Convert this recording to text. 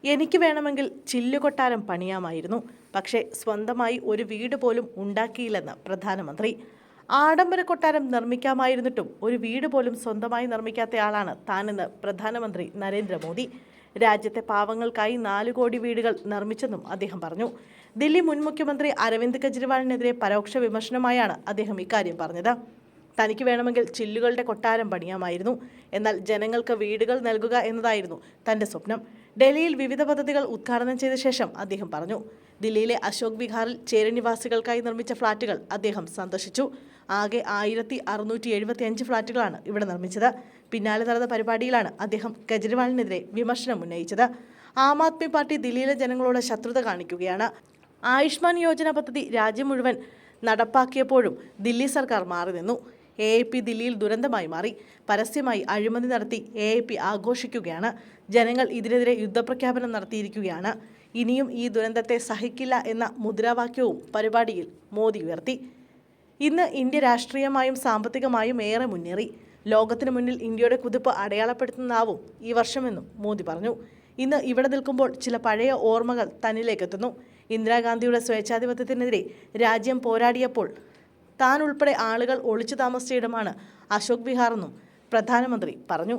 എനിക്ക് വേണമെങ്കിൽ ചില്ലുകൊട്ടാരം പണിയാമായിരുന്നു, പക്ഷേ സ്വന്തമായി ഒരു വീട് പോലും ഉണ്ടാക്കിയില്ലെന്ന് പ്രധാനമന്ത്രി. ആഡംബര കൊട്ടാരം നിർമ്മിക്കാമായിരുന്നിട്ടും ഒരു വീട് പോലും സ്വന്തമായി നിർമ്മിക്കാത്തയാളാണ് താനെന്ന് പ്രധാനമന്ത്രി നരേന്ദ്രമോദി. രാജ്യത്തെ പാവങ്ങൾക്കായി 4 കോടി വീടുകൾ നിർമ്മിച്ചെന്നും അദ്ദേഹം പറഞ്ഞു. ദില്ലി മുൻ മുഖ്യമന്ത്രി അരവിന്ദ് കെജ്രിവാളിനെതിരെ പരോക്ഷ വിമർശനമായാണ് അദ്ദേഹം ഇക്കാര്യം പറഞ്ഞത്. തനിക്ക് വേണമെങ്കിൽ ചില്ലുകളുടെ കൊട്ടാരം പണിയാമായിരുന്നു, എന്നാൽ ജനങ്ങൾക്ക് വീടുകൾ നൽകുക എന്നതായിരുന്നു തന്റെ സ്വപ്നം. ഡൽഹിയിൽ വിവിധ പദ്ധതികൾ ഉദ്ഘാടനം ചെയ്ത ശേഷം അദ്ദേഹം പറഞ്ഞു. ദില്ലിയിലെ അശോക് വിഹാറിൽ ചേരനിവാസികൾക്കായി നിർമ്മിച്ച ഫ്ളാറ്റുകൾ അദ്ദേഹം സന്ദർശിച്ചു. ആകെ 1675 ഫ്ളാറ്റുകളാണ് ഇവിടെ നിർമ്മിച്ചത്. പിന്നാലെ നടന്ന പരിപാടിയിലാണ് അദ്ദേഹം കെജ്രിവാളിനെതിരെ വിമർശനം ഉന്നയിച്ചത്. ആം ആദ്മി പാർട്ടി ദില്ലിയിലെ ജനങ്ങളോട് ശത്രുത കാണിക്കുകയാണ്. ആയുഷ്മാൻ യോജന പദ്ധതി രാജ്യം മുഴുവൻ നടപ്പാക്കിയപ്പോഴും ദില്ലി സർക്കാർ മാറി നിന്നു. AAP ദില്ലിയിൽ ദുരന്തമായി മാറി. പരസ്യമായി അഴിമതി നടത്തി AAP ആഘോഷിക്കുകയാണ്. ജനങ്ങൾ ഇതിനെതിരെ യുദ്ധപ്രഖ്യാപനം നടത്തിയിരിക്കുകയാണ്. ഇനിയും ഈ ദുരന്തത്തെ സഹിക്കില്ല എന്ന മുദ്രാവാക്യവും പരിപാടിയിൽ മോദി ഉയർത്തി. ഇന്ന് ഇന്ത്യ രാഷ്ട്രീയമായും സാമ്പത്തികമായും ഏറെ മുന്നേറി. ലോകത്തിനു മുന്നിൽ ഇന്ത്യയുടെ കുതിപ്പ് അടയാളപ്പെടുത്തുന്നതാവും ഈ വർഷമെന്നും മോദി പറഞ്ഞു. ഇന്ന് ഇവിടെ നിൽക്കുമ്പോൾ ചില പഴയ ഓർമ്മകൾ തന്നിലേക്കെത്തുന്നു. ഇന്ദിരാഗാന്ധിയുടെ സ്വേച്ഛാധിപത്യത്തിനെതിരെ രാജ്യം പോരാടിയപ്പോൾ താൻ ഉൾപ്പെടെ ആളുകൾ ഒളിച്ചു താമസിച്ച ഇടമാണ് അശോക് വിഹാർ എന്നും പ്രധാനമന്ത്രി പറഞ്ഞു.